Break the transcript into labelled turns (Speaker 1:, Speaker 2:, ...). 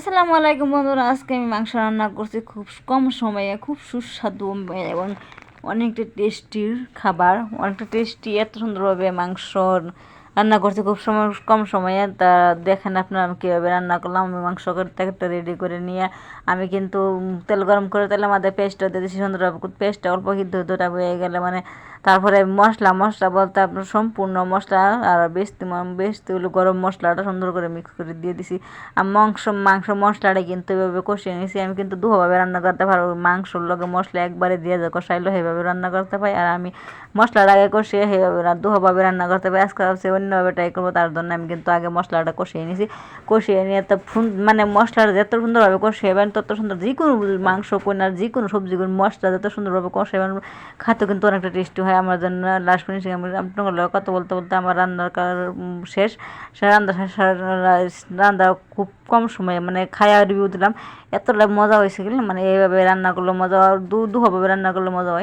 Speaker 1: আসসালামু আলাইকুম বন্ধুরা, আজকে আমি মাংস রান্না করছি খুব কম সময়ে, খুব সুস্বাদু এবং অনেকটা টেস্টির খাবার, অনেকটা টেস্টি। এত সুন্দরভাবে মাংস রান্না করছি খুব কম সময়ে। তা দেখেন আপনারা আমি কীভাবে রান্না করলাম। আমি মাংস একটা রেডি করে নিয়ে আমি কিন্তু তেল গরম করে তেলের মধ্যে পেস্টটা দিয়ে দিয়েছি সুন্দরভাবে। পেস্টটা অল্প কিন্তু দুটা হয়ে গেলে তারপরে মশলা বলতে আপনার সম্পূর্ণ মশলা আর বেশি হলো গরম মশলাটা সুন্দর করে মিক্স করে দিয়ে দিছি। আর মাংস মশলাটা কিন্তু এভাবে কষিয়ে নিয়েছি। আমি কিন্তু দুভাবে রান্না করতে পারবো, মাংসর লগে মশলা একবারে দিয়ে কষাইলো সেভাবে রান্না করতে পারি, আর আমি মশলাটা আগে কষিয়ে সেভাবে দুভাবে রান্না করতে পারি। আজকে ভাবছি অন্যভাবে ট্রাই করবো, তার জন্য আমি কিন্তু আগে মশলাটা কষিয়ে নিয়েছি। কষিয়ে নিয়ে তো মশলাটা যত সুন্দরভাবে কষিয়েবেন তত সুন্দর, যে কোনো মাংস কোনার যে কোনো সবজি মশলা যত সুন্দরভাবে কষাইবেন খাতে কিন্তু অনেকটা টেস্টি হয়। আমার জন্য লাস্ট ফিনিশিং আমি আপনার কথা বলতে বলতে আমার রান্নার শেষ। সে রান্না খুব কম সময়ে খায়া রিভিউ দিলাম, এতটা মজা হয়েছে গেলে এইভাবে রান্না করলে মজা, দুভাবে রান্না করলে মজা হয়।